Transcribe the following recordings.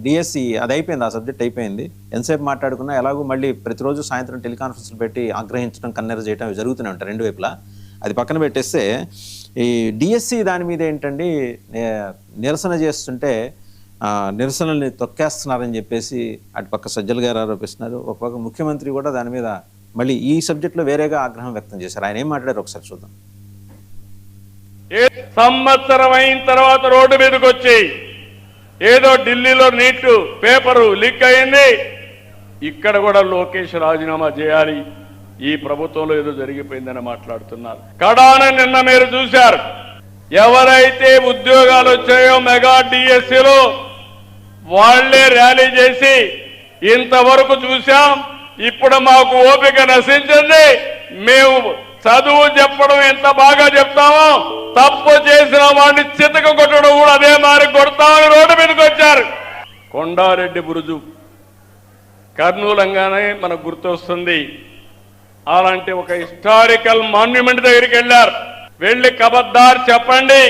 DSC అది అయిపోయింది, ఆ సబ్జెక్ట్ అయిపోయింది. ఎంతసేపు మాట్లాడుకున్నా ఎలాగో మళ్ళీ ప్రతిరోజు సాయంత్రం టెలికాన్ఫరెన్స్లు పెట్టి ఆగ్రహించడం, కన్నెర చేయడం జరుగుతూనే ఉంటాయి రెండు వైపులా. అది పక్కన పెట్టేస్తే ఈ డిఎస్సి దాని మీద ఏంటండి నిరసన చేస్తుంటే నిరసనల్ని తొక్కేస్తున్నారని చెప్పేసి అటు పక్క సజ్జల గారు ఆరోపిస్తున్నారు. ఒక పక్క ముఖ్యమంత్రి కూడా దాని మీద మళ్ళీ ఈ సబ్జెక్ట్లో వేరేగా ఆగ్రహం వ్యక్తం చేశారు. ఆయన ఏం మాట్లాడారు ఒకసారి చూద్దాం. సంవత్సరం అయిన తర్వాత రోడ్డు మీదకి వచ్చి ఏదో ఢిల్లీలో నీట్ పేపరు లీక్ అయింది, ఇక్కడ కూడా లోకేష్ రాజీనామా చేయాలి, ఈ ప్రభుత్వంలో ఏదో జరిగిపోయిందని మాట్లాడుతున్నారు. కడాన నిన్న మీరు చూశారు, ఎవరైతే ఉద్యోగాలు వచ్చాయో మెగా డిఎస్సిలో వాళ్లే ర్యాలీ చేసి ఇంతవరకు చూశాం, ఇప్పుడు మాకు ఓపిక నశించింది, మేము చదువు చెప్పడం ఎంత బాగా చెప్తామో తప్పు చేసిన వాడిని చితక కొట్టడం కూడా అదే మారి కొడతామని రోడ్డు మీదకి వచ్చారు. కొండారెడ్డి బురుజు కర్నూలంగానే మనకు గుర్తొస్తుంది. అలాంటి ఒక హిస్టారికల్ మాన్యుమెంట్ దగ్గరికి వెళ్ళారు. వెళ్ళి కబద్దార్ చెప్పండి,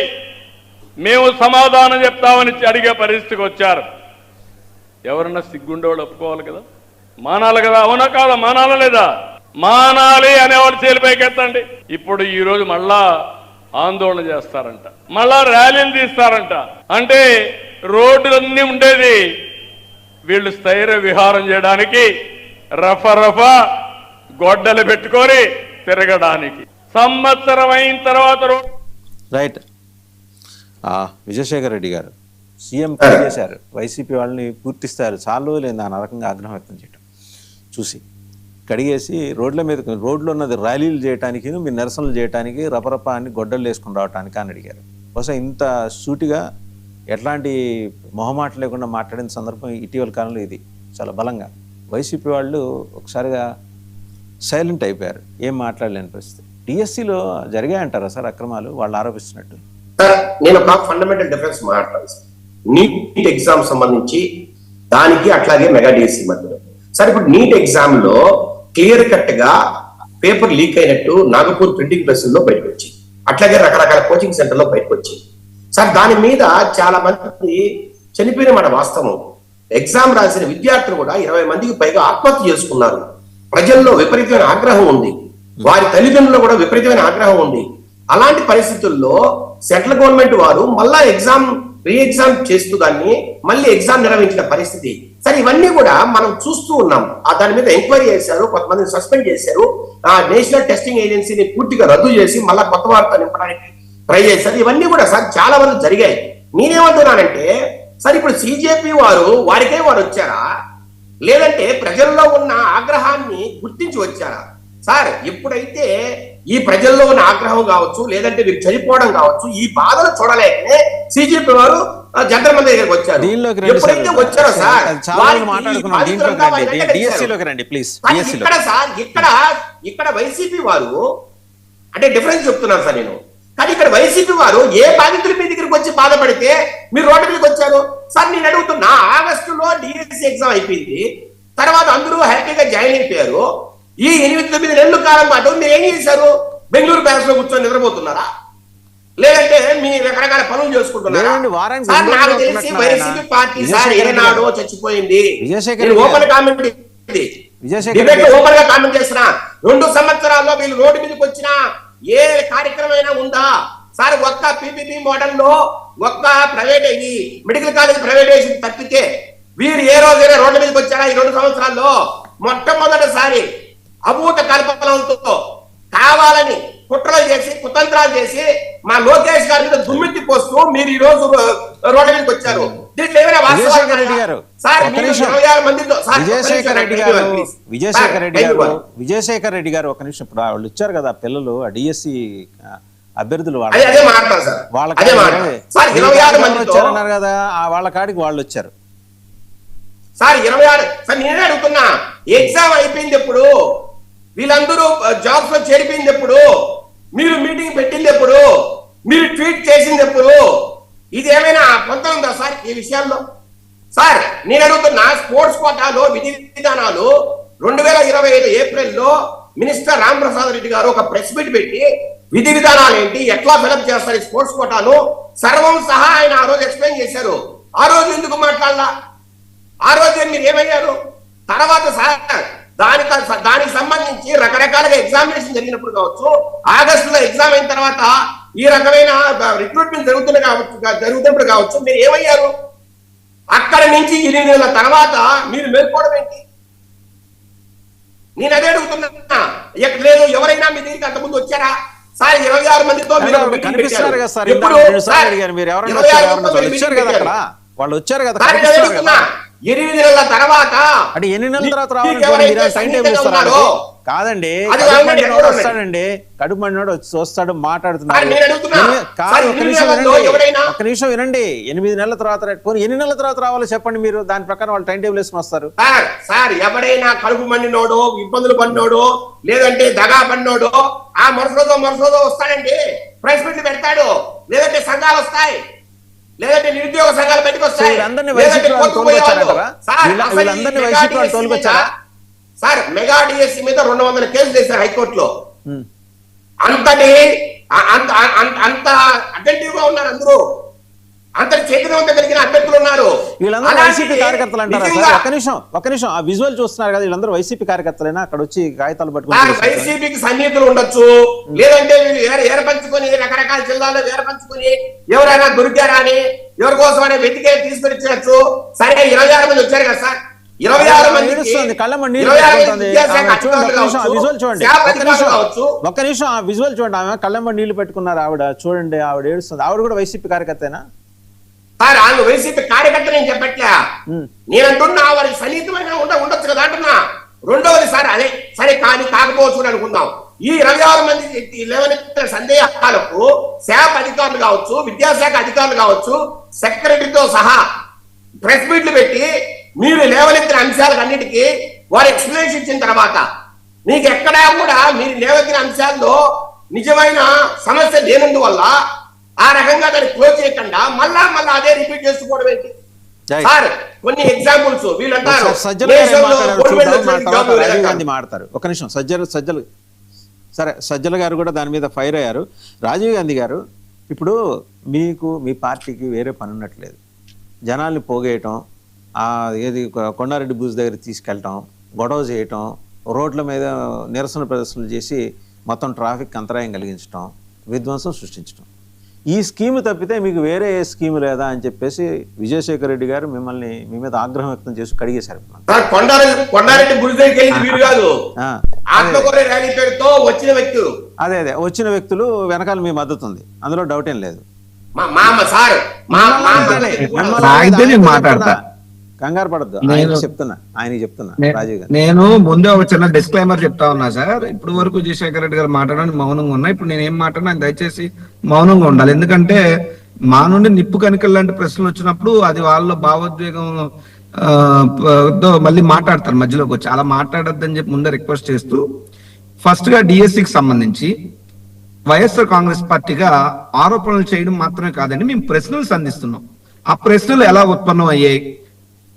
మేము సమాధానం చెప్తామని అడిగే పరిస్థితికి వచ్చారు. ఎవరన్నా సిగ్గుండేవాళ్ళు ఒప్పుకోవాలి కదా, మానాలి కదా, అవునా కాదా, మానాలా లేదా? మానాలి అనేవాళ్ళు చేలిపైకి ఎత్తండి. ఇప్పుడు ఈరోజు మళ్ళా ఆందోళన చేస్తారంట, మళ్ళా ర్యాలీలు తీస్తారంట. అంటే రోడ్లన్నీ ఉండేది వీళ్ళు స్థైర్య విహారం చేయడానికి, రఫా గొడ్డలు పెట్టుకొని తిరగడానికి. సంవత్సరం అయిన తర్వాత రైట్. విజయశేఖర్ రెడ్డి గారు సీఎం చేశారు, వైసీపీ వాళ్ళని పూర్తిస్తారు, చాలా లేదు ఆ రకంగా ఆగ్రహం వ్యక్తం చేయడం చూసి కడిగేసి రోడ్ల మీద, రోడ్లో ఉన్నది ర్యాలీలు చేయడానికి, మీరు నిరసనలు చేయడానికి, రపరప అని గొడ్డలు వేసుకుని రావడానికి అని అడిగారు. బహుశా ఇంత సూటిగా ఎట్లాంటి మొహమాట లేకుండా మాట్లాడిన సందర్భం ఇటీవల కాలంలో ఇది చాలా బలంగా. వైసీపీ వాళ్ళు ఒకసారిగా సైలెంట్ అయిపోయారు, ఏం మాట్లాడలేని పరిస్థితి. డిఎస్సిలో జరిగాయంటారా సార్ అక్రమాలు వాళ్ళు ఆరోపిస్తున్నట్టు? సార్ నేను ఒక ఫండమెంటల్ డిఫరెన్స్ మాట్లాడాను సార్, నీట్ ఎగ్జామ్ సంబంధించి దానికి అట్లాగే మెగా డిఎస్సి మధ్యలో. సార్ ఇప్పుడు నీట్ ఎగ్జామ్ లో క్లియర్ కట్ గా పేపర్ లీక్ అయినట్టు నాగపూర్ ప్రింటింగ్ ప్రెస్ లో బయటకు వచ్చింది, అట్లాగే రకరకాల కోచింగ్ సెంటర్ లో బయటకు వచ్చింది. సార్ దాని మీద చాలా మంది చనిపోయిన మాట వాస్తవం. ఎగ్జామ్ రాసిన విద్యార్థులు కూడా 20 మందికి పైగా ఆత్మహత్య చేసుకున్నారు. ప్రజల్లో విపరీతమైన ఆగ్రహం ఉంది, వారి తల్లిదండ్రులు కూడా విపరీతమైన ఆగ్రహం ఉంది. అలాంటి పరిస్థితుల్లో సెంట్రల్ గవర్నమెంట్ వారు మళ్ళా రీ ఎగ్జామ్ చేస్తూ దాన్ని మళ్ళీ ఎగ్జామ్ నిర్వహించిన పరిస్థితి. సరే ఇవన్నీ కూడా మనం చూస్తూ ఉన్నాం. దాని మీద ఎంక్వైరీ చేశారు, కొంతమందిని సస్పెండ్ చేశారు, నేషనల్ టెస్టింగ్ ఏజెన్సీని పూర్తిగా రద్దు చేసి మళ్ళా కొత్త వార్త నింపడానికి ట్రై చేశారు. ఇవన్నీ కూడా సార్ చాలా మంది జరిగాయి. నేనేమంటున్నానంటే సార్ ఇప్పుడు సిజేపీ వారికే వారు వచ్చారా, లేదంటే ప్రజల్లో ఉన్న ఆగ్రహాన్ని గుర్తించి వచ్చారా? సార్ ఎప్పుడైతే ఈ ప్రజల్లో ఉన్న ఆగ్రహం కావచ్చు, లేదంటే వీరు చనిపోవడం కావచ్చు, ఈ బాధలు చూడలేకనే సిజేపీ వారు జంతర్ మంది దగ్గరికి వచ్చారు. ఎప్పుడైతే వచ్చారో సార్ ఇక్కడ వైసీపీ వారు అంటే డిఫరెన్స్ చెప్తున్నారు సార్ నేను. కానీ ఇక్కడ వైసీపీ వారు ఏ బాధితుల మీ దగ్గరికి వచ్చి బాధపడితే మీరు రోడ్డు మీదకి వచ్చారు సార్? నేను అడుగుతున్నా, ఆగస్టులో డిఎస్సి ఎగ్జామ్ అయిపోయింది, తర్వాత అందరూ హ్యాపీగా జాయిన్ అయిపోయారు. ఈ 8-9 నెలల కాలం పాటు మీరు ఏం చేశారు? బెంగళూరు బ్యాస్ లో కూర్చొని నిద్రపోతున్నారా, లేదంటే మీ రకరకాల పనులు చేసుకుంటున్నారా? సార్ నాకు తెలిసి వైసీపీ పార్టీ సార్ ఏనాడో చచ్చిపోయింది. ఓపెన్ కామెంట్ ఓపెన్ గా కామెంట్ చేసిన 2 సంవత్సరాల్లో వీళ్ళు రోడ్డు మీదకి వచ్చిన ఏ కార్యక్రమం ఉందా సార్? ఒక్క పీపీపీ మోడల్లో ఒక్క ప్రైవేట్ మెడికల్ కాలేజ్ ప్రైవేటైజేషన్ తప్పితే వీరు ఏ రోజైనా రోడ్డు మీదకి వచ్చారా ఈ 2 సంవత్సరాల్లో? మొట్టమొదటిసారి అభూత కల్పనలతో కావాలని కుట్రలు చేసి కుతంత్రాలు చేసి మా లోకేష్ గారి మీద దుమ్మెత్తి పోస్తూ మీరు ఈ రోజు రోడ్డు మీదకి వచ్చారు. విజయశేఖర్ రెడ్డి గారు ఒక నిమిషం, ఇప్పుడు వాళ్ళు ఇచ్చారు కదా పిల్లలు ఆ డిఎస్సి అభ్యర్థులు, వచ్చారన్నారు కదా, వాళ్ళ కాడికి వాళ్ళు వచ్చారు సార్. 26 సార్ నేనే అడుగుతున్నా, ఎగ్జామ్ అయిపోయింది ఎప్పుడు? వీళ్ళందరూ జాబ్స్ లో చేరిపోయింది ఎప్పుడు? మీరు మీటింగ్ పెట్టింది ఎప్పుడు? మీరు ట్వీట్ చేసింది ఎప్పుడు? ఇది ఏమైనా కొంత ఉందా సార్ ఈ విషయాల్లో? సార్ నేను అడుగుతున్నా, స్పోర్ట్స్ కోటాలో విధి విధానాలు 2025 ఏప్రిల్లో మినిస్టర్ రామ్ ప్రసాద్ రెడ్డి గారు ఒక ప్రెస్ మీట్ పెట్టి విధి విధానాలు ఏంటి, ఎట్లా ఫిలప్ చేస్తారు స్పోర్ట్స్ కోటాను సర్వం సహా ఆయన ఆ రోజు ఎక్స్ప్లెయిన్ చేశారు. ఆ రోజు ఎందుకు మాట్లాడాలా? ఆ రోజు మీరు ఏమయ్యారు? తర్వాత సార్ దానికి సంబంధించి రకరకాలుగా ఎగ్జామినేషన్ జరిగినప్పుడు కావచ్చు, ఆగస్టులో ఎగ్జామ్ అయిన తర్వాత ఈ రకమైన రిక్రూట్మెంట్ జరుగుతున్నప్పుడు కావచ్చు, మీరు ఏమయ్యారు? అక్కడి నుంచి 8 నెలల తర్వాత మీరు మేల్కోవడం ఏంటి? నేను అదే అడుగుతున్నా. లేదు, ఎవరైనా మీ దగ్గరికి అంతకుముందు వచ్చారా? సార్ 26 మందితో కనిపిస్తున్నారు కదా సార్, మీరు ఎవరైనా వచ్చారు కదా అక్కడ, వాళ్ళు వచ్చారు కదా. 8 నెలల తర్వాత అంటే 8 నెలల తర్వాత రావాలంటే టైం టేబుల్ ఇస్తారా? కాదండి, వస్తాడండి, కడుపు మండినోడు వస్తాడు, మాట్లాడుతున్నారు. ఒక్క నిమిషం వినండి. 8 నెలల తర్వాత ఎన్ని నెలల తర్వాత రావాలో చెప్పండి మీరు, దాని ప్రకారం వాళ్ళు టైం టేబుల్ వేసుకుని వస్తారు. సార్ ఎవడైనా కడుపు మండినోడు, ఇబ్బందులు పడినోడు, లేదంటే దగా పడినోడు ఆ మరుసోదో వస్తాడండి, ప్రెస్ మీట్లు పెడతాడు, లేదంటే సంఘాలు వస్తాయి, లేదంటే నిరుద్యోగ సంఘాలు పెట్టుకొస్తాయి. సార్ మెగా డిఎస్సి మీద 200 కేసులు వేశారు హైకోర్టులో. అంత అటెంటివ్ గా ఉన్నారు అందరూ, అంత చైతన్యవంతం కలిగిన అభ్యర్థులు ఉన్నారు. వీళ్ళందరూ వైసీపీ కార్యకర్తలు అంటారా సార్? ఒక్క నిమిషం ఆ విజువల్ చూస్తున్నారు కదా, వీళ్ళందరూ వైసీపీ కార్యకర్తలైనా అక్కడ వచ్చి కాగితాలు పట్టుకుని? వైసీపీకి సన్నిహితులు ఉండొచ్చు, లేదంటే వీళ్ళు ఏర్పంచుకొని రకరకాల జిల్లాలో ఏర్పంచుకొని ఎవరైనా దొరికారా అని ఎవరి కోసం అనే వెతికే తీసుకొచ్చేయచ్చు. సరే 26 మంది వచ్చారు కదా సార్, 26 మంది ఒక్క నిమిషం ఆ విజువల్ చూడండి. ఆమె కళ్ళమ్మ నీళ్లు పెట్టుకున్నారు, ఆవిడ చూడండి, ఆవిడ ఏడుస్తుంది. ఆవిడ కూడా వైసీపీ కార్యకర్తేనా సార్? ఆమె వైసీపీ కార్యకర్త నేను చెప్పట్లే, నేనంటున్నా వారికి సన్నిహితమైన ఉండొచ్చు కదా అంటున్నా. రెండవది సార్ అదే సరే కానీ కాకపోవచ్చు అనుకుందాం, ఈ 26 మంది లేవనెత్తిన సందేహాలకు శాప్ అధికారులు కావచ్చు, విద్యాశాఖ అధికారులు కావచ్చు, సెక్రటరీతో సహా ప్రెస్ మీట్లు పెట్టి మీరు లేవనెత్తిన అంశాలన్నిటికీ వారు ఎక్స్ప్లెనేషన్ ఇచ్చిన తర్వాత మీకు ఎక్కడా కూడా మీరు లేవనెత్తిన అంశాల్లో నిజమైన సమస్య లేనందువల్ల ఆ రకంగా దాన్ని క్లోజ్ చేయకుండా మళ్ళా అదే రిపీట్ చేసుకోవడం ఏంటి సార్? కొన్ని ఎగ్జాంపుల్స్ వీళ్ళంటారు. మాట్లాడతారు ఒక నిమిషం. సరే సజ్జల గారు కూడా దాని మీద ఫైర్ అయ్యారు. రాజీవ్ గాంధీ గారు, ఇప్పుడు మీకు మీ పార్టీకి వేరే పని ఉన్నట్లేదు, జనాల్ని పోగేయటం, ఏది కొండారెడ్డి బూజ్ దగ్గర తీసుకెళ్ళటం, గొడవ చేయటం, రోడ్ల మీద నిరసన ప్రదర్శనలు చేసి మొత్తం ట్రాఫిక్ అంతరాయం కలిగించడం, విధ్వంసం సృష్టించడం. ఈ స్కీమ్ తప్పితే మీకు వేరే ఏ స్కీమ్ లేదా అని చెప్పేసి విజయశేఖర్ రెడ్డి గారు మిమ్మల్ని మీ మీద ఆగ్రహం వ్యక్తం చేసి కడిగేశారు. అదే వచ్చిన వ్యక్తులు వెనకాల మీ మద్దతు ఉంది, అందులో డౌట్ ఏం లేదు. కంగారు పడద్దు, ఆయనకి చెప్తున్నా రాజీవ్ గారు. నేను ముందే ఒక చిన్న డిస్క్లైమర్ చెప్తా ఉన్నా సార్. ఇప్పుడు వరకు విజయశేఖర్ రెడ్డి గారు మాట్లాడడానికి మౌనంగా ఉన్నా, ఇప్పుడు నేను ఏం మాట్లాడినా ఆయన దయచేసి మౌనంగా ఉండాలి. ఎందుకంటే మా నుండి నిప్పు కణికలు లాంటి ప్రశ్నలు వచ్చినప్పుడు అది వాళ్ళ భావోద్వేగం మళ్ళీ మాట్లాడతారు మధ్యలోకి వచ్చి, అలా మాట్లాడొద్దని చెప్పి ముందే రిక్వెస్ట్ చేస్తూ, ఫస్ట్ గా డిఎస్సికి సంబంధించి వైఎస్ఆర్ కాంగ్రెస్ పార్టీగా ఆరోపణలు చేయడం మాత్రమే కాదండి, మేము ప్రశ్నలు సంధిస్తున్నాం. ఆ ప్రశ్నలు ఎలా ఉత్పన్నం అయ్యాయి,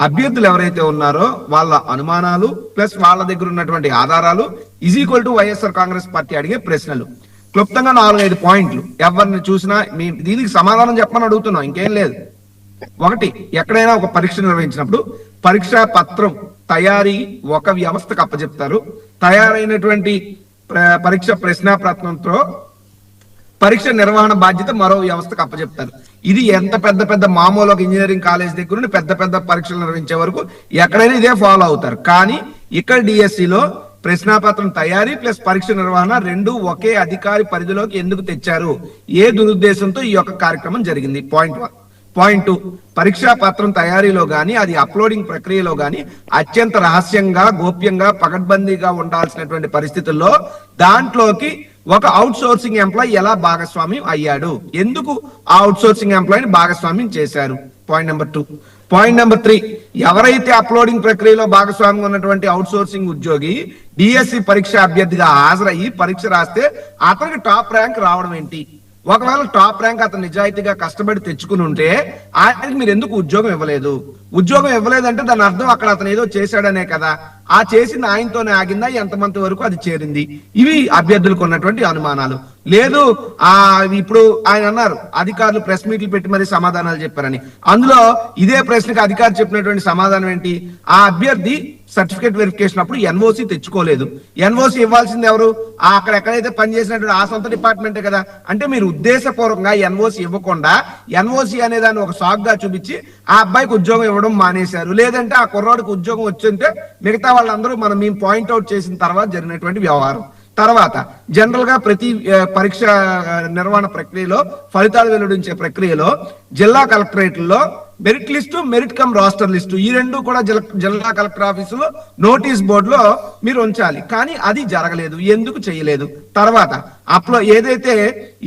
అభ్యర్థులు ఎవరైతే ఉన్నారో వాళ్ళ అనుమానాలు ప్లస్ వాళ్ళ దగ్గర ఉన్నటువంటి ఆధారాలు is equal to YSR Congress party అడిగే ప్రశ్నలు. క్లుప్తంగా 4-5 పాయింట్లు, ఎవరిని చూసినా దీనికి సమాధానం చెప్పమని అడుగుతున్నాం, ఇంకేం లేదు. ఒకటి, ఎక్కడైనా ఒక పరీక్ష నిర్వహించినప్పుడు పరీక్షా పత్రం తయారీ ఒక వ్యవస్థకు అప్పచెప్తారు, తయారైనటువంటి పరీక్ష ప్రశ్నాపత్రంతో పరీక్ష నిర్వహణ బాధ్యత మరో వ్యవస్థకు అప్పచెప్తారు. ఇది ఎంత పెద్ద మామూలు ఇంజనీరింగ్ కాలేజ్ దగ్గర నుండి పెద్ద పరీక్షలు నిర్వహించే వరకు ఎక్కడైనా ఇదే ఫాలో అవుతారు. కానీ ఇక్కడ డిఎస్సిలో ప్రశ్నాపత్రం తయారీ ప్లస్ పరీక్ష నిర్వహణ రెండు ఒకే అధికారి పరిధిలోకి ఎందుకు తెచ్చారు, ఏ దురుద్దేశంతో ఈ యొక్క కార్యక్రమం జరిగింది? పాయింట్ 1. పాయింట్ 2, పరీక్షా పత్రం తయారీలో గాని అది అప్లోడింగ్ ప్రక్రియలో గాని అత్యంత రహస్యంగా గోప్యంగా పకడ్బందీగా ఉండాల్సినటువంటి పరిస్థితుల్లో దాంట్లోకి ఒక అవుట్ సోర్సింగ్ ఎంప్లాయ్ ఎలా భాగస్వామ్యం అయ్యాడు, ఎందుకు ఆ అవుట్ సోర్సింగ్ ఎంప్లాయ్ని భాగస్వామ్యం చేశారు? Point number 2. పాయింట్ నెంబర్ 3, ఎవరైతే అప్లోడింగ్ ప్రక్రియలో భాగస్వామ్యం ఉన్నటువంటి అవుట్ సోర్సింగ్ ఉద్యోగి డిఎస్సి పరీక్ష అభ్యర్థిగా హాజరయ్యి పరీక్ష రాస్తే అతనికి టాప్ ర్యాంక్ రావడం ఏంటి? ఒకవేళ టాప్ ర్యాంక్ అతను నిజాయితీగా కష్టపడి తెచ్చుకుని ఉంటే ఆయనకి మీరు ఎందుకు ఉద్యోగం ఇవ్వలేదు? ఉద్యోగం ఇవ్వలేదంటే దాని అర్థం అక్కడ అతను ఏదో చేశాడనే కదా. ఆ చేసింది ఆయనతోనే ఆగిందా, ఎంతమంది వరకు అది చేరింది? ఇవి అభ్యర్థులకు ఉన్నటువంటి అనుమానాలు. లేదు ఇప్పుడు ఆయన అన్నారు అధికారులు ప్రెస్ మీట్లు పెట్టి మరి సమాధానాలు చెప్పారని. అందులో ఇదే ప్రశ్నకు అధికారులు చెప్పినటువంటి సమాధానం ఏంటి? ఆ అభ్యర్థి సర్టిఫికేట్ వెరిఫికేషన్ అప్పుడు ఎన్ఓసి తెచ్చుకోలేదు. ఎన్ఓసి ఇవ్వాల్సింది ఎవరు? అక్కడ ఎక్కడైతే పనిచేసినటువంటి ఆ సొంత డిపార్ట్మెంటే కదా. అంటే మీరు ఉద్దేశపూర్వకంగా ఎన్ఓసి ఇవ్వకుండా ఎన్ఓసి అనే దాన్ని ఒక సాగ్గా చూపించి ఆ అబ్బాయికి ఉద్యోగం ఇవ్వడం మానేశారు. లేదంటే ఆ కుర్రాడికి ఉద్యోగం వచ్చింటే మిగతా వాళ్ళందరూ మేము పాయింట్అవుట్ చేసిన తర్వాత జరిగినటువంటి వ్యవహారం. తర్వాత జనరల్ గా ప్రతి పరీక్ష నిర్వహణ ప్రక్రియలో, ఫలితాలు వెల్లడించే ప్రక్రియలో జిల్లా కలెక్టరేట్లో merit list, merit come raster list, ఈ రెండు కూడా జిల్లా కలెక్టర్ ఆఫీసులో నోటీస్ బోర్డులో మీరు ఉంచాలి. కానీ అది జరగలేదు. ఎందుకు చేయలేదు? తర్వాత ఏదైతే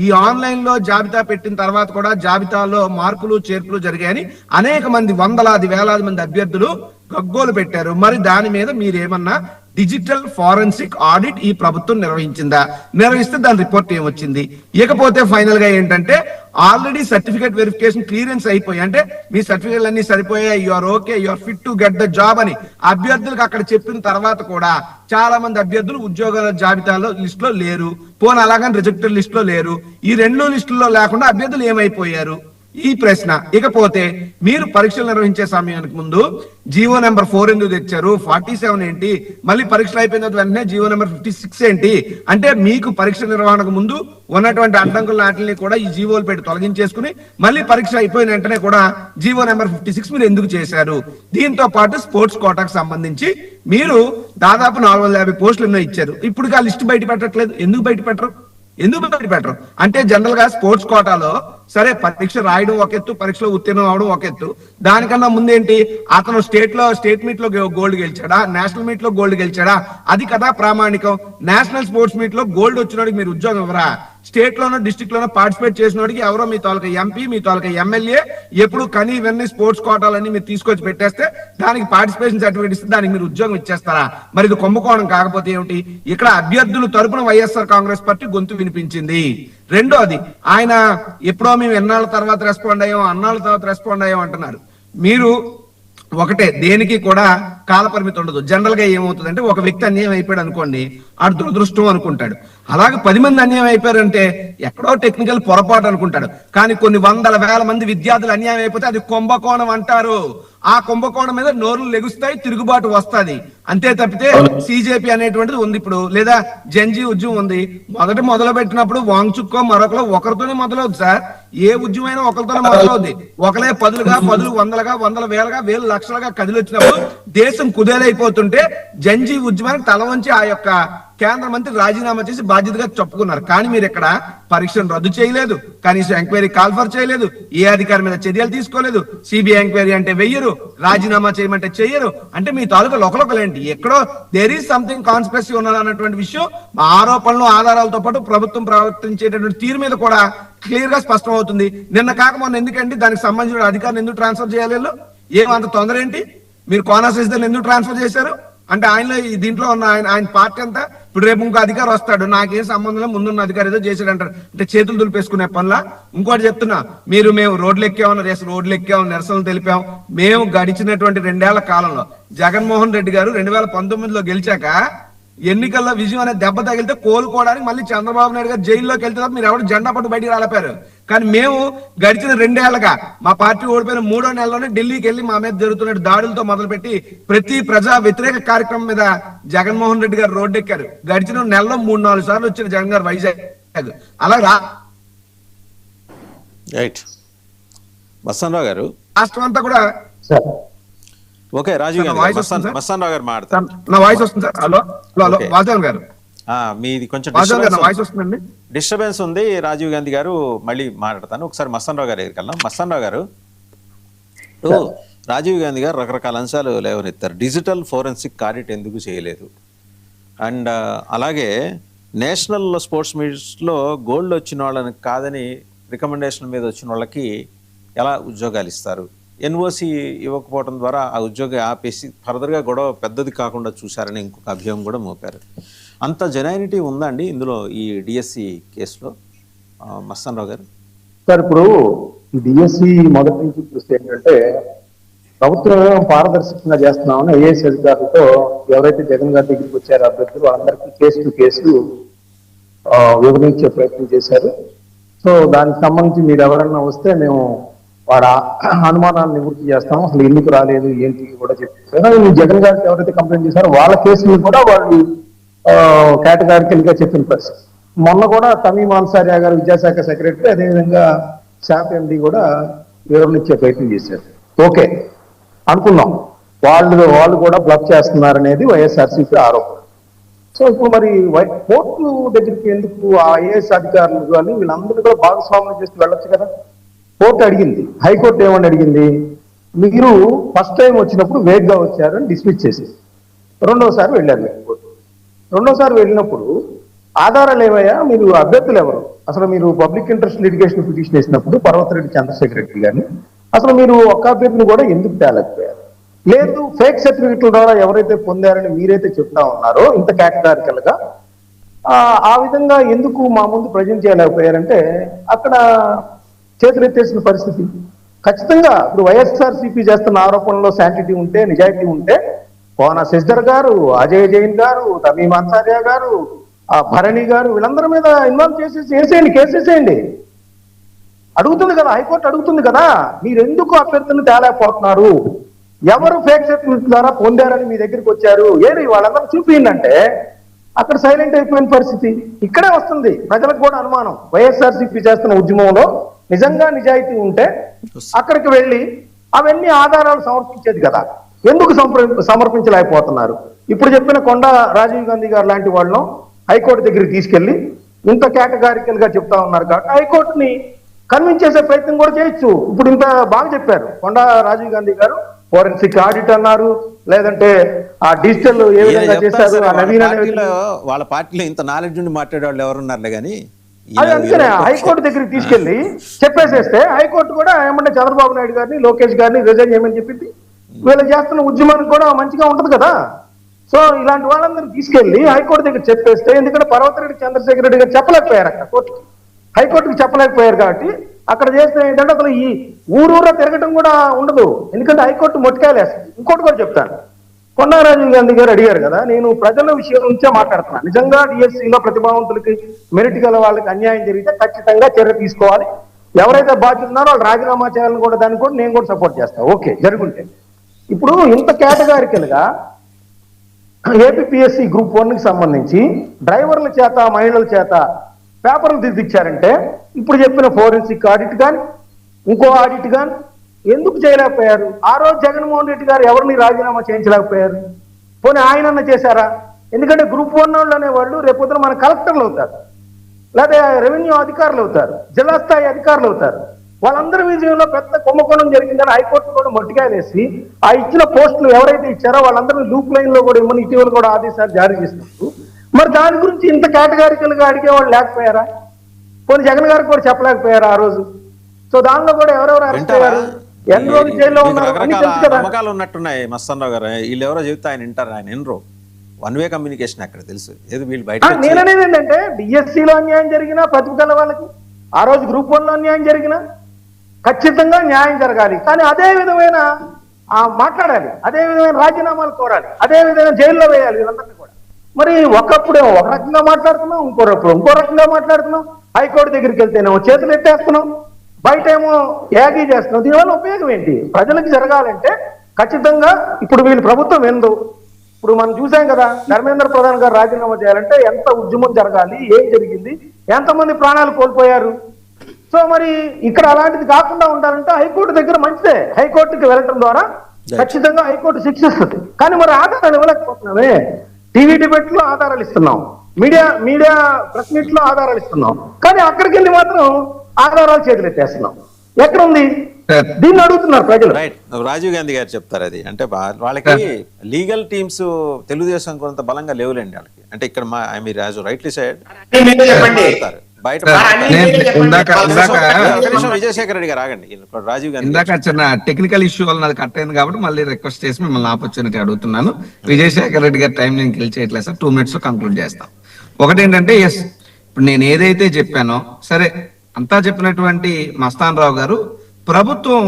ఈ ఆన్లైన్ లో జాబితా పెట్టిన తర్వాత కూడా జాబితాలో మార్పులు చేర్పులు జరిగాయని అనేక మంది వందలాది వేలాది మంది అభ్యర్థులు గగ్గోలు పెట్టారు. మరి దాని మీద మీరేమన్నా డిజిటల్ ఫారెన్సిక్ ఆడిట్ ఈ ప్రభుత్వం నిర్వహించిందా? నిర్వహిస్తే దాని రిపోర్ట్ ఏమొచ్చింది? ఇకపోతే ఫైనల్ గా ఏంటంటే ఆల్రెడీ సర్టిఫికేట్ వెరిఫికేషన్ క్లియరెన్స్ అయిపోయి, అంటే మీ సర్టిఫికేట్లు అన్ని సరిపోయాయి, you are okay, you are fit to get the job అని అభ్యర్థులకు అక్కడ చెప్పిన తర్వాత కూడా చాలా మంది అభ్యర్థులు ఉద్యోగాల జాబితాలో లిస్ట్ లో లేరు. పోనీ అలాగని రిజెక్టెడ్ లిస్ట్ లో లేరు. ఈ రెండు లిస్టుల్లో లేకుండా అభ్యర్థులు ఏమైపోయారు? ఈ ప్రశ్న. ఇకపోతే మీరు పరీక్షలు నిర్వహించే సమయానికి ముందు జీవో నెంబర్ 4 ఎందుకు తెచ్చారు? 47 ఏంటి? మళ్ళీ పరీక్షలు అయిపోయిన వెంటనే జీవో నెంబర్ 56 ఏంటి? అంటే మీకు పరీక్ష నిర్వహణకు ముందు ఉన్నటువంటి అడ్డంకుల నాటిని కూడా ఈ జీవోలు పెట్టి తొలగించేసుకుని మళ్ళీ పరీక్ష అయిపోయిన వెంటనే కూడా జీవో నెంబర్ 56 మీరు ఎందుకు చేశారు? దీంతో పాటు స్పోర్ట్స్ కోటాకు సంబంధించి మీరు దాదాపు 450 పోస్టులు ఎన్నో ఇచ్చారు. ఇప్పుడు ఆ లిస్ట్ బయట పెట్టట్లేదు. ఎందుకు బయట పెట్టరు? అంటే జనరల్ గా స్పోర్ట్స్ కోటాలో సరే పరీక్ష రాయడం ఒక ఎత్తు, పరీక్షలో ఉత్తీర్ణం అవడం ఒక ఎత్తు. దానికన్నా ముందేంటి, అతను స్టేట్ మీట్ లో గోల్డ్ గెలిచాడా, నేషనల్ మీట్ లో గోల్డ్ గెలిచాడా? అది కదా ప్రామాణికం. నేషనల్ స్పోర్ట్స్ మీట్ లో గోల్డ్ వచ్చినోడికి మీరు ఉద్యోగం ఇవ్వరా? స్టేట్ లోనో డిస్ట్రిక్ట్ లోనో పార్టిసిపేట్ చేసినోడికి ఎవరో మీ తాలూకా ఎంపీ, మీ తాలూకా ఎమ్మెల్యే ఎప్పుడు కనీ ఇవన్నీ స్పోర్ట్స్ కోటాలన్నీ మీరు తీసుకొచ్చి పెట్టేస్తే దానికి పార్టిసిపేషన్ సర్టిఫికేట్ ఇస్తే దానికి మీరు ఉద్యోగం ఇచ్చేస్తారా? మరి ఇది కుంభకోణం కాకపోతే ఏమిటి? ఇక్కడ అభ్యర్థులు తరపున వైఎస్ఆర్ కాంగ్రెస్ పార్టీ గొంతు వినిపించింది. రెండోది, ఆయన ఎప్పుడో మేము ఎన్నాళ్ళ తర్వాత రెస్పాండ్ అయ్యాం, అన్నాళ్ళ తర్వాత రెస్పాండ్ అయ్యాం అంటున్నారు. మీరు ఒకటే, దేనికి కూడా కాలపరిమితి ఉండదు. జనరల్ గా ఏమవుతుంది అంటే ఒక వ్యక్తి అన్యాయం అయిపోయాడు అనుకోండి, ఆడు దురదృష్టం అనుకుంటాడు. అలాగే 10 మంది అన్యాయం అయిపోయారంటే ఎక్కడో టెక్నికల్ పొరపాటు అనుకుంటాడు. కానీ కొన్ని వందల వేల మంది విద్యార్థులు అన్యాయం అయిపోతే అది కుంభకోణం అంటారు. ఆ కుంభకోణం మీద నోర్లు లెగుస్తాయి, తిరుగుబాటు వస్తుంది. అంతే తప్పితే సిజేపీ అనేటువంటిది ఉంది ఇప్పుడు, లేదా జంజీ ఉద్యమం ఉంది. మొదలు పెట్టినప్పుడు వాంగ్చుక్కో మరొకరు ఒకరితోనే మొదలవుద్ది సార్. ఏ ఉద్యమైనా ఒకరితోనే మొదలవుద్ది. ఒకలే పదులు వందలుగా, వందల వేలుగా, వేలు లక్షలుగా కదిలొచ్చినప్పుడు దేశం కుదేలైపోతుంటే జంజీ ఉద్యమానికి తల వంచి ఆ యొక్క కేంద్ర మంత్రి రాజీనామా చేసి బాధ్యతగా చెప్పుకున్నారు. కానీ మీరు ఇక్కడ పరీక్షను రద్దు చేయలేదు, కనీసం ఎంక్వైరీ కాల్ఫర్ చేయలేదు, ఏ అధికారి మీద చర్యలు తీసుకోలేదు. సిబిఐ ఎంక్వైరీ అంటే వెయ్యరు, రాజీనామా చేయమంటే చెయ్యరు. అంటే మీ తాలూకా లోకలేంటి? ఎక్కడో దేర్ ఈస్ సంథింగ్ కాన్స్పిరసీ ఉన్నది అన్నటువంటి విషయం ఆరోపణలు ఆధారాలతో పాటు ప్రభుత్వం ప్రవర్తించేటటువంటి తీరు మీద కూడా క్లియర్ గా స్పష్టం అవుతుంది. నిన్న కాక మొన్న ఎందుకండి దానికి సంబంధించిన అధికారులు ఎందుకు ట్రాన్స్ఫర్ చేయాలి? ఏమంత తొందర ఏంటి? మీరు కోనా శశిధర్ ఎందుకు ట్రాన్స్ఫర్ చేశారు? అంటే ఆయనలో దీంట్లో ఉన్న ఆయన పార్టీ అంతా ఇప్పుడు రేపు ఇంకో అధికారి వస్తాడు, నాకేం సంబంధం, ముందున్న అధికారి ఏదో చేశాడు అంటారు. అంటే చేతులు దులిపేసుకునే పనుల. ఇంకోటి చెప్తున్నా, మేము రోడ్లు ఎక్కాము, నిరసనలు తెలిపాం. మేము గడిచినటువంటి 2 ఏళ్ల కాలంలో జగన్మోహన్ రెడ్డి గారు 2019లో గెలిచాక ఎన్నికల్లో విజయం అనే దెబ్బ తగిలితే కోలుకోవడానికి మళ్ళీ చంద్రబాబు నాయుడు గారు జైల్లోకి వెళ్తే మీరు ఎవరు జెండా పట్టు బయటికి రాలేపారు. కానీ మేము గడిచిన 2 ఏళ్లుగా మా పార్టీ ఓడిపోయిన 3వ నెలలోనే ఢిల్లీకి వెళ్లి మా మీద జరుగుతున్న దాడులతో మొదలుపెట్టి ప్రతి ప్రజా వ్యతిరేక కార్యక్రమం మీద జగన్మోహన్ రెడ్డి గారు రోడ్డు ఎక్కారు. గడిచిన నెలలో 3-4 సార్లు వచ్చిన జగన్ గారు వైజాగ్. అలా మస్తానరావు గారు రాష్ట్రం అంతా కూడా ఓకే. రాజీవ్ గాంధీ మస్తానరావు గారు మాట్లాడతారు. నా వాయిస్ వస్తుంది సార్. హలో వాజన్ గారు, మీది కొంచెం వాయిస్ వస్తుందండి, డిస్టర్బెన్స్ ఉంది. రాజీవ్ గాంధీ గారు మళ్ళీ మాట్లాడతాను. ఒకసారి మస్తానరావు గారు ఎదుర్కొన్నాం. మస్తానరావు గారు, రాజీవ్ గాంధీ గారు రకరకాల అంశాలు లేవనెత్తారు. డిజిటల్ ఫోరెన్సిక్ ఆడిట్ ఎందుకు చేయలేదు, అండ్ అలాగే నేషనల్ స్పోర్ట్స్ మీట్స్లో గోల్డ్ వచ్చిన వాళ్ళని కాదని రికమెండేషన్ మీద వచ్చిన వాళ్ళకి ఎలా ఉద్యోగాలు ఇస్తారు? ఎన్ఓసి ఇవ్వకపోవడం ద్వారా ఆ ఉద్యోగం ఆపేసి ఫర్దర్గా గొడవ పెద్దది కాకుండా చూశారని ఇంకొక అభియోగం కూడా మోపారు. అంత జెన్యూనిటీ ఉందా అండి ఇందులో, ఈ డిఎస్సి కేసులో? మస్తానరావు గారు సార్, ఇప్పుడు ఈ డిఎస్సి మొదటి నుంచి చూస్తే ఏంటంటే ప్రభుత్వం పారదర్శకంగా చేస్తున్నామని ఐఏఎస్ అధికారులతో ఎవరైతే జగన్ గారి దగ్గరికి వచ్చారో అభ్యర్థులు వాళ్ళందరికీ కేసు టు కేసు వివరించే ప్రయత్నం చేశారు. సో దానికి సంబంధించి మీరు ఎవరన్నా వస్తే మేము వాడు అనుమానాలను నివృత్తి చేస్తాం, అసలు ఎందుకు రాలేదు ఏంటి కూడా చెప్పారు. జగన్ గారికి ఎవరైతే కంప్లైంట్ చేశారో వాళ్ళ కేసులు కూడా వాళ్ళు కేటగారికల్ గా చెప్పిన పరిస్థితి. మొన్న కూడా తమీమ్ అన్సారియా గారు విద్యాశాఖ సెక్రటరీ, అదేవిధంగా శాప్ ఎండి కూడా వివరణ ఇచ్చే ప్రయత్నం చేశారు. ఓకే అనుకున్నాం, వాళ్ళు కూడా బ్లాక్ చేస్తున్నారనేది వైఎస్ఆర్సీపీ ఆరోపణ. సో ఇప్పుడు మరి కోర్టు దగ్గరికి ఎందుకు ఆ ఐఏఎస్ అధికారులు కానీ వీళ్ళందరూ కూడా భాగస్వామ్యం చేసి వెళ్ళొచ్చు కదా. కోర్టు అడిగింది, హైకోర్టు ఏమని అడిగింది, మీరు ఫస్ట్ టైం వచ్చినప్పుడు వేగ్గా వచ్చారు అని డిస్మిస్ చేసి రెండోసారి వెళ్ళారు కోర్టు. రెండోసారి వెళ్ళినప్పుడు ఆధారాలు ఏవయ్యా, మీరు అభ్యర్థులు ఎవరు, అసలు మీరు పబ్లిక్ ఇంట్రెస్ట్ లిటిగేషన్ పిటిషన్ వేసినప్పుడు పర్వతరెడ్డి చంద్రశేఖర్ రెడ్డి గారిని అసలు మీరు ఒక్క అభ్యర్థిని కూడా ఎందుకు తేలేకపోయారు? లేదు, ఫేక్ సర్టిఫికెట్ల ద్వారా ఎవరైతే పొందారని మీరైతే చెప్తా ఉన్నారో ఇంత కేటగారికల్ గా, ఆ విధంగా ఎందుకు మా ముందు ప్రజెంట్ చేయలేకపోయారంటే అక్కడ చేతులెత్తేసిన పరిస్థితి. ఖచ్చితంగా ఇప్పుడు వైఎస్ఆర్సీపీ చేస్తున్న ఆరోపణలో శాంటిటీ ఉంటే, నిజాయితీ ఉంటే కోన శశిధర్ గారు, అజయ్ జైన్ గారు, తమీమ్ అన్సారియా గారు, భరణి గారు వీళ్ళందరి మీద ఇన్వాల్వ్ చేసేయండి, కేసు వేసేయండి. అడుగుతుంది కదా హైకోర్టు, అడుగుతుంది కదా, మీరు ఎందుకు అభ్యర్థులను తేలేకపోతున్నారు, ఎవరు ఫేక్ సర్టిఫికెట్ ద్వారా పొందారని మీ దగ్గరికి వచ్చారు, ఏది వాళ్ళందరూ చూపించండి. అక్కడ సైలెంట్ అయిపోయిన పరిస్థితి. ఇక్కడే వస్తుంది ప్రజలకు కూడా అనుమానం, వైఎస్ఆర్సీపీ చేస్తున్న ఉద్యమంలో నిజంగా నిజాయితీ ఉంటే అక్కడికి వెళ్ళి అవన్నీ ఆధారాలు సమర్పించేది కదా, ఎందుకు సమర్పించలేకపోతున్నారు? ఇప్పుడు చెప్పిన కొండ రాజీవ్ గాంధీ గారు లాంటి వాళ్ళను హైకోర్టు దగ్గరికి తీసుకెళ్లి ఇంత కేటగారికల్ గా చెప్తా ఉన్నారు కాబట్టి హైకోర్టుని కన్విన్స్ చేసే ప్రయత్నం కూడా చేయొచ్చు. ఇప్పుడు ఇంత బాగా చెప్పారు కొండ రాజీవ్ గాంధీ గారు, ఫోరెన్సిక్ ఆడిట్ అన్నారు, లేదంటే ఆ డిజిటల్ ఏ విధంగా చేశారు, వాళ్ళ పార్టీలో ఇంత నాలెడ్జ్ ఉండి మాట్లాడే వాళ్ళు ఎవరున్నారులే కానీ అది అందుకనే హైకోర్టు దగ్గరికి తీసుకెళ్లి చెప్పేసేస్తే హైకోర్టు కూడా ఏమంటే చంద్రబాబు నాయుడు గారిని, లోకేష్ గారిని రిజైన్ చేయమని చెప్పింది. వీళ్ళు చేస్తున్న ఉద్యమానికి కూడా మంచిగా ఉంటది కదా. సో ఇలాంటి వాళ్ళందరినీ తీసుకెళ్లి హైకోర్టు దగ్గర చెప్పేస్తే, ఎందుకంటే పర్వతరెడ్డి చంద్రశేఖర్ రెడ్డి గారు చెప్పలేకపోయారు అక్కడ కోర్టుకి, హైకోర్టుకి చెప్పలేకపోయారు కాబట్టి అక్కడ చేస్తే ఏంటంటే అసలు ఈ ఊరూరా తిరగటం కూడా ఉండదు, ఎందుకంటే హైకోర్టు మొట్టికాయలేస్తుంది. ఇంకోటి కూడా చెప్తాను, కొండా రాజీవ్ గాంధీ గారు అడిగారు కదా, నేను ప్రజల విషయం నుంచే మాట్లాడుతున్నాను. నిజంగా డిఎస్సీలో ప్రతిభావంతులకి, మెరిట్ గల వాళ్ళకి అన్యాయం జరిగితే ఖచ్చితంగా చర్య తీసుకోవాలి, ఎవరైతే బాధ్యత ఉన్నారో వాళ్ళు రాజీనామా చేయాలని కూడా దాన్ని కూడా నేను కూడా సపోర్ట్ చేస్తాను, ఓకే జరుగుంటే. ఇప్పుడు ఇంత కేటగారికల్ గా ఏపీఎస్సీ గ్రూప్ 1 కి సంబంధించి డ్రైవర్ల చేత, మహిళల చేత పేపర్లు దిద్దిచ్చారంటే ఇప్పుడు చెప్పిన ఫోరెన్సిక్ ఆడిట్ కానీ ఇంకో ఆడిట్ కానీ ఎందుకు చేయలేకపోయారు? ఆ రోజు జగన్మోహన్ రెడ్డి గారు ఎవరిని రాజీనామా చేయించలేకపోయారు? పోనీ ఆయనన్నా చేశారా? ఎందుకంటే గ్రూప్ 1 వాళ్ళు అనేవాళ్ళు రేపొద్దున మన కలెక్టర్లు అవుతారు, లేదా రెవెన్యూ అధికారులు అవుతారు, జిల్లా స్థాయి అధికారులు అవుతారు. వాళ్ళందరి విజయంలో పెద్ద కుంభకోణం జరిగిందని హైకోర్టు కూడా మొట్టికాయలేసి ఆ ఇచ్చిన పోస్టులు ఎవరైతే ఇచ్చారో వాళ్ళందరూ లూప్ లైన్ లో కూడా ఇమ్మని ఇటీవల కూడా ఆదేశాలు జారీ చేసినప్పుడు మరి దాని గురించి ఇంత కేటగారికల్ గా అడిగేవాళ్ళు లేకపోయారా? పోనీ జగన్ గారికి కూడా చెప్పలేకపోయారా ఆ రోజు? సో దానిలో కూడా ఎవరెవరు అరెస్ట్ అయ్యారు, ఎన్ని రోజులు జైల్లో ఉన్నారు అని తెలుసు కదా. నమ్మకాలు ఉన్నట్టున్నాయి మస్తానరావు గారు, వీళ్ళు ఎవరో చెబితే ఆయన వింటారు, ఆయన ఎన్రో వన్ వే కమ్యూనికేషన్ అక్కడ తెలుసు. ఏదో వీళ్ళు బయట నేననేది ఏంటంటే డిఎస్సీలో అన్యాయం జరిగినా ప్రతిభ వాళ్ళకి, ఆ రోజు గ్రూప్ 1 లో అన్యాయం జరిగినా ఖచ్చితంగా న్యాయం జరగాలి. కానీ అదే విధమైన మాట్లాడాలి, అదే విధమైన రాజీనామాలు కోరాలి, అదే విధంగా జైల్లో వేయాలి వీళ్ళందరినీ కూడా. మరి ఒకప్పుడేమో ఒక రకంగా మాట్లాడుతున్నాం, ఇంకోరప్పుడు ఇంకో రకంగా మాట్లాడుతున్నాం, హైకోర్టు దగ్గరికి వెళ్తేనేమో చేతులు ఎత్తేస్తున్నాం, బయట ఏమో యాగీ చేస్తున్నాం. దీనివల్ల ఉపయోగం ఏంటి? ప్రజలకు జరగాలంటే ఖచ్చితంగా ఇప్పుడు వీళ్ళు ప్రభుత్వం ఎందు ఇప్పుడు మనం చూసాం కదా, ధర్మేంద్ర ప్రధాన్ గారు రాజీనామా చేయాలంటే ఎంత ఉద్యమం జరగాలి, ఏం జరిగింది, ఎంతమంది ప్రాణాలు కోల్పోయారు. సో మరి ఇక్కడ అలాంటిది కాకుండా ఉండాలంటే హైకోర్టు దగ్గర మంచిదే, హైకోర్టుకి వెళ్ళటం ద్వారా ఖచ్చితంగా హైకోర్టు శిక్షిస్తుంది. కానీ మరి ఆధారాలు ఇవ్వలేకపోతున్నామే. టీవీ డిబేట్ లో ఆధారాలు ఇస్తున్నాం, మీడియా ప్రెస్ మీట్ లో ఆధారాలు ఇస్తున్నాం, కానీ అక్కడికి వెళ్ళి మాత్రం ఆధారాలు చేతులు ఎత్తేస్తున్నాం. ఎక్కడుంది దీన్ని అడుగుతున్నారు ప్రజలు. రైట్, రాజీవ్ గాంధీ గారు చెప్తారు అది. అంటే వాళ్ళకి లీగల్ టీమ్స్ తెలుగుదేశం కొంత బలంగా లేవులేండి వాళ్ళకి. అంటే ఇక్కడ మీరు రైట్లీ సైడ్ బయట విజయశేఖర రెడ్డి గారు ఆగండి, రాజీవ్ గాంధీ ఇందాక చిన్న టెక్నికల్ ఇష్యూ వల్ల అది కట్ అయింది కాబట్టి మళ్ళీ రిక్వెస్ట్ చేసి మిమ్మల్ని ఆపర్చునిటీ అడుగుతున్నాను. విజయశేఖర రెడ్డి గారి టైం నేను కిల్ చేయట్లేదు సార్, 2 minutes లో కంక్లూడ్ చేస్తాం. ఒకటేంటంటే ఎస్, ఇప్పుడు నేను ఏదైతే చెప్పానో సరే అంతా చెప్పినటువంటి మస్తాన్ రావు గారు ప్రభుత్వం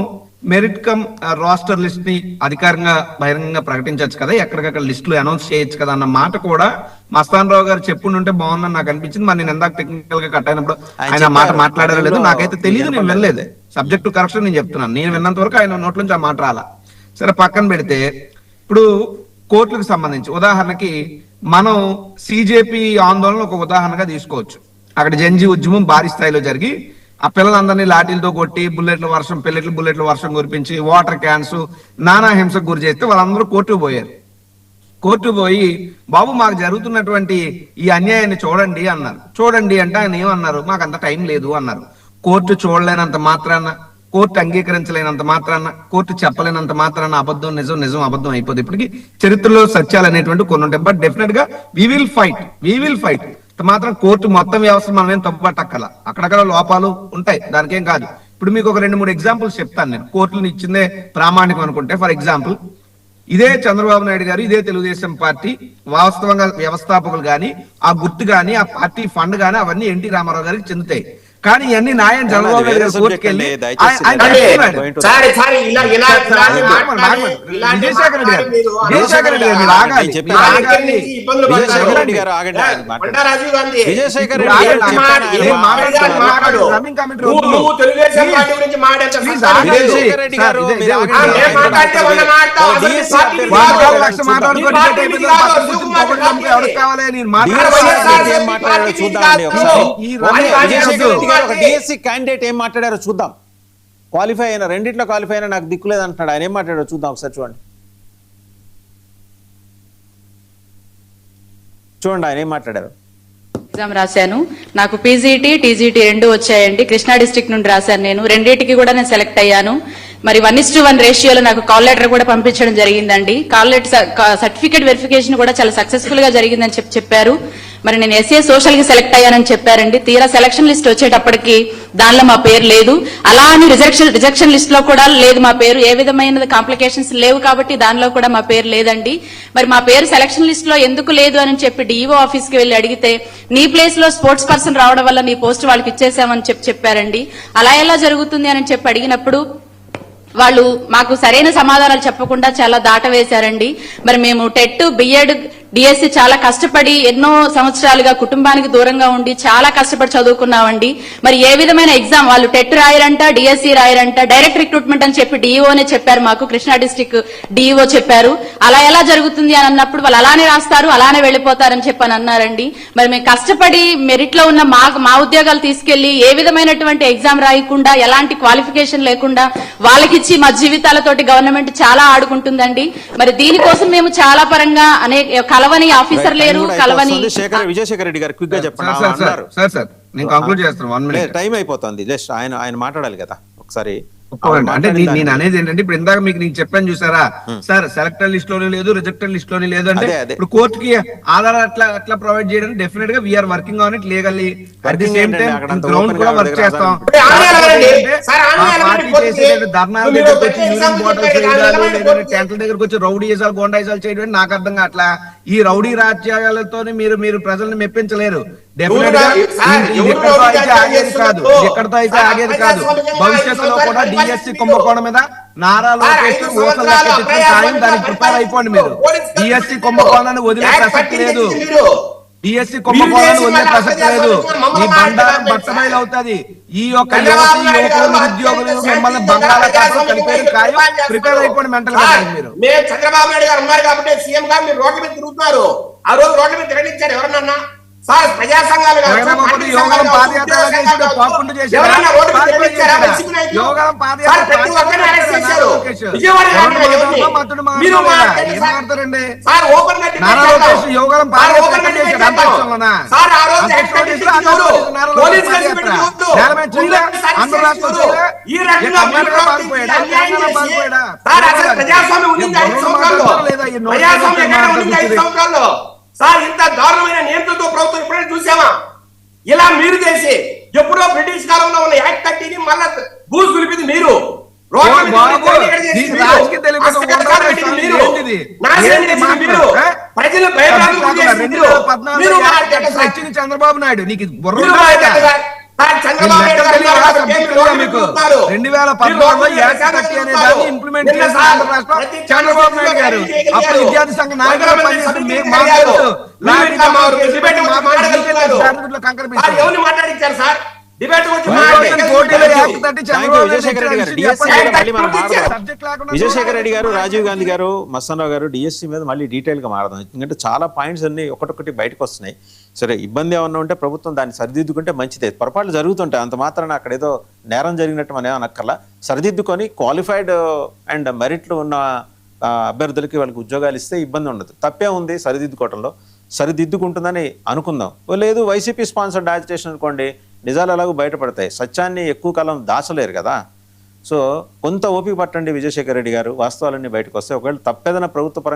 మెరిట్ కమ్ రోస్టర్ లిస్ట్ ని అధికారంగా బహిరంగంగా ప్రకటించవచ్చు కదా, ఎక్కడికక్కడ లిస్టులు అనౌన్స్ చేయొచ్చు కదా అన్న మాట కూడా మస్తాన్ రావు గారు చెప్పుంటే బాగుందని నాకు అనిపించింది. మరి నేను ఎందాక టెక్నికల్ గా కట్ అయినప్పుడు ఆయన మాట మాట్లాడారో లేదు నాకైతే తెలియదు, నేను వినలేదు. సబ్జెక్ట్ టు కరెక్షన్ నేను చెప్తున్నాను, నేను విన్నంత వరకు ఆయన నోట్ల నుంచి ఆ మాట రాలా. సరే పక్కన పెడితే ఇప్పుడు కోర్టులకు సంబంధించి ఉదాహరణకి మనం సిజేపీ ఆందోళన ఒక ఉదాహరణగా తీసుకోవచ్చు. అక్కడ జంజీ ఉద్యమం భారీ స్థాయిలో జరిగి ఆ పిల్లలందరినీ లాఠీలతో కొట్టి బుల్లెట్ల వర్షం కురిపించి వాటర్ క్యాన్స్ నానా హింసకు గురి చేస్తే వాళ్ళందరూ కోర్టుకు పోయారు. కోర్టు పోయి బాబు మాకు జరుగుతున్నటువంటి ఈ అన్యాయాన్ని చూడండి అన్నారు. చూడండి అంటే ఆయన ఏమన్నారు, మాకు అంత టైం లేదు అన్నారు. కోర్టు చూడలేనంత మాత్రాన, కోర్టు అంగీకరించలేనంత మాత్రాన, కోర్టు చెప్పలేనంత మాత్రాన అబద్ధం నిజం, నిజం అబద్ధం అయిపోతుంది. ఇప్పటికీ చరిత్రలో సత్యాలు అనేటువంటి కొన్ని ఉంటాయి. బట్ డెఫినెట్ గా వీ విల్ ఫైట్ మాత్రం కోర్టు మొత్తం వ్యవస్థ మనం ఏం తప్పుపట్టక్కల, అక్కడక్కడ లోపాలు ఉంటాయి, దానికేం కాదు. ఇప్పుడు మీకు ఒక 2-3 ఎగ్జాంపుల్స్ చెప్తాను నేను. కోర్టులను ఇచ్చిందే ప్రామాణికం అనుకుంటే, ఫర్ ఎగ్జాంపుల్ ఇదే చంద్రబాబు నాయుడు గారు, ఇదే తెలుగుదేశం పార్టీ వాస్తవంగా వ్యవస్థాపకులు గాని, ఆ గుర్తు గాని, ఆ పార్టీ ఫండ్ గాని అవన్నీ ఎన్టీ రామారావు గారికి చెందుతాయి. కానీ ఇవన్నీ న్యాయం చంద్రబాబు నాయుడు గారు కోర్టుకి వెళ్ళి విజయశేఖర రెడ్డి గారు మీరు ఆగాలి. డిఎస్సి క్యాండిడేట్ ఏం మాట్లాడారో చూద్దాం. క్వాలిఫై అయినా, రెండిట్లో క్వాలిఫై అయినా నాకు దిక్కులేదు అంటున్నాడు. ఆయన ఏం మాట్లాడారో చూద్దాం ఒకసారి. చూడండి ఆయన ఏం మాట్లాడారు. ఎగ్జామ్ రాశాను, నాకు పీజీటీ టీజీటీ 2 వచ్చాయండి. కృష్ణా డిస్ట్రిక్ట్ నుండి రాశాను నేను. రెండింటికి కూడా నేను సెలెక్ట్ అయ్యాను. మరి 1:1 రేషియోలో నాకు కాల్ లెటర్ కూడా పంపించడం జరిగిందండి. కాల్ లెటర్ సర్టిఫికేట్ వెరిఫికేషన్ కూడా చాలా సక్సెస్ఫుల్ గా జరిగిందని చెప్పారు. మరి నేను ఎస్ఏ సోషల్ కి సెలెక్ట్ అయ్యానని చెప్పారండి. తీరా సెలక్షన్ లిస్ట్ వచ్చేటప్పటికి దానిలో మా పేరు లేదు. అలా అని రిజెక్షన్ లిస్ట్ లో కూడా లేదు మా పేరు. ఏ విధమైన కాంప్లికేషన్స్ లేవు కాబట్టి దానిలో కూడా మా పేరు లేదండి. మరి మా పేరు సెలక్షన్ లిస్ట్ లో ఎందుకు లేదు అని చెప్పి డిఈఓ ఆఫీస్ కి వెళ్లి అడిగితే, నీ ప్లేస్ లో స్పోర్ట్స్ పర్సన్ రావడం వల్ల నీ పోస్ట్ వాళ్ళకి ఇచ్చేసామని చెప్పారండి. అలా ఎలా జరుగుతుంది అని చెప్పి అడిగినప్పుడు వాళ్ళు మాకు సరైన సమాధానాలు చెప్పకుండా చాలా దాట వేశారండి. మరి మేము టెట్, బిఎడ్, డిఎస్సి చాలా కష్టపడి ఎన్నో సంవత్సరాలుగా కుటుంబానికి దూరంగా ఉండి చాలా కష్టపడి చదువుకున్నామండి. మరి ఏ విధమైన ఎగ్జామ్ వాళ్ళు టెట్ రాయరంట, డిఎస్సి రాయరంట, డైరెక్ట్ రిక్రూట్మెంట్ అని చెప్పి డిఈఓనే చెప్పారు మాకు. కృష్ణా డిస్ట్రిక్ట్ డిఈఓ చెప్పారు. అలా ఎలా జరుగుతుంది అని అన్నప్పుడు వాళ్ళు అలానే రాస్తారు, అలానే వెళ్లిపోతారని చెప్పి అని అన్నారండి. మరి మేము కష్టపడి మెరిట్ లో ఉన్న మా ఉద్యోగాలు తీసుకెళ్లి ఏ విధమైనటువంటి ఎగ్జామ్ రాయకుండా, ఎలాంటి క్వాలిఫికేషన్ లేకుండా వాళ్ళకిచ్చి మా జీవితాలతోటి గవర్నమెంట్ చాలా ఆడుకుంటుందండి. మరి దీనికోసం మేము చాలా పరంగా కలవని ఆఫీసర్ లేరు, కలవని విజయశేఖర రెడ్డి గారు క్విక్ గా చెప్పండి. నేను కంక్లూడ్ చేస్తాను. 1 minute టైం అయిపోతుంది. జస్ట్ ఆయన మాట్లాడాలి కదా ఒకసారి. అంటే నేను అనేది ఏంటంటే, ఇప్పుడు ఇందాక మీకు నేను చెప్పాను చూసారా సార్, సెలెక్టెడ్ లిస్ట్ లోనే లేదు, రిజెక్టెడ్ లిస్ట్ లోనే లేదు అంటే ఇప్పుడు కోర్టుకి ఆధార్ అట్లా ప్రొవైడ్ చేయడం డెఫినెట్ గా we are working on it legally. At the same time ground కూడా వర్క్ చేస్తాం. పార్టీ చేసేది ధర్నాల దగ్గరకు వచ్చి యూరిన్ బాటిల్స్ చేయడాలు, లేదంటే టెంట్ల దగ్గరకు వచ్చి రౌడీజాలు గోండాయిజాలు చేయడం నాకు అర్థం కావట్లా. ఈ రౌడీ రాజ్యాలతో మీరు ప్రజల్ని మెప్పించలేరు. డెఫినెట్ గా ఎక్కడితో అయితే ఆగేది కాదు, ఎక్కడితో అయితే ఆగేది కాదు. భవిష్యత్తులో కూడా డిఎస్సి కుంభకోణం మీద నారా లోకేష్ దానికి ప్రిపేర్ అయిపోండి. మీరు డిఎస్సి కుంభకోణాన్ని వదిలే ప్రసక్తి లేదు. డిఎస్సి కుంభకోణాన్ని వదిలే ప్రసక్తి లేదు. మీ బండారం బట్టబయలు అవుతుంది. ఈ యొక్క యువకులు, నిరుద్యోగులు మిమ్మల్ని బంగాళాఖాతంలో కలిపేది ఖాయం. ప్రిపేర్ అయిపోండి మెంటల్ గా. మీరు చంద్రబాబు నాయుడు గారు ఉన్నారు కాబట్టి సీఎం గా మీరు రోడ్ల మీద తిరుగుతున్నారు. ఆ రోజు రోడ్ల మీద తిరగనిచ్చారు ఎవరన్నా? సార్ ప్రజా సంఘాలు సార్ ఇంత దారుణమైన నియంత్రణతో ప్రభుత్వం ఎప్పుడైనా చూసామా? ఇలా మీరు చేసి ఎప్పుడో బ్రిటిష్ కాలంలో ఉన్న యాక్ట్ 30ని మళ్ళా బూజు గులిపింది మీరు. చంద్రబాబు నాయుడు నీకు సార్, చంద్రబాబు నాయుడు గారు తెలియదా? అన్నారు సబ్జెక్ట్ కాబట్టి తెలియదా మీరు మీకు? చూస్తున్నారు. 2014లో మీరు యాక్ట్ శాఖ 30 అనే చూస్తున్నారు. దాన్ని ఇంప్లిమెంట్ నిన్న చేసిన సార్ ఆంధ్ర రాష్ట్రం ప్రతి చంద్రబాబు నాయుడు గారు. చేయగలిగారు. అప్పుడు విద్యార్థి సంఘ నాయకులు మంత్రులు పనిచేసి సభ్యులు మాకు చేయగలిగారు. తెలుసు. మీరు ఇట్లా మా లాఠీ డిబేట్ గురించి మాకు మాట్లాడగలుగుతున్నారు. జాగ్రత్తలో కంకర సార్, పెట్టారు. ఎవరిని మాట్లాడించారు సార్? డిబేట్ గురించి కోటిలో act 30 thank you Chandrababu Vijayasekhara Reddy గారు. నాయుడు డిఎస్సీ చెప్పండి. మీద మళ్ళీ మనం మాట్లాడదాం. సబ్జెక్ట్ లేకుండా విజయశేఖర రెడ్డి గారు, రాజీవ్ గాంధీ గారు, మస్తానరావు గారు డిఎస్సీ మీద మళ్ళీ డీటెయిల్గా మాట్లాడదాం. ఎందుకంటే చాలా పాయింట్స్ అన్ని ఒకటొకటి బయటకు వస్తున్నాయి. సరే, ఇబ్బంది ఏమన్నా ఉంటే ప్రభుత్వం దాన్ని సరిదిద్దుకుంటే మంచిదే. పొరపాట్లు జరుగుతుంటాయి, అంత మాత్రాన అక్కడ ఏదో నేరం జరిగినట్టు మనం ఏమనక్కర్లా. సరిదిద్దుకొని క్వాలిఫైడ్ అండ్ మెరిట్లు ఉన్న అభ్యర్థులకి వాళ్ళకి ఉద్యోగాలు ఇస్తే ఇబ్బంది ఉండదు. తప్పే ఉంది సరిదిద్దుకోవటంలో, సరిదిద్దుకుంటుందని అనుకుందాం. లేదు వైసీపీ స్పాన్సర్డ్ యాజిటేషన్ అనుకోండి, నిజాలు ఎలాగో బయటపడతాయి. సత్యాన్ని ఎక్కువ కాలం దాచలేరు కదా. సో కొంత ఓపిక పట్టండి విజయశేఖర రెడ్డి గారు, వాస్తవాలన్నీ బయటకు వస్తాయి. ఒకవేళ తప్పేదైనా ప్రభుత్వ పరంగా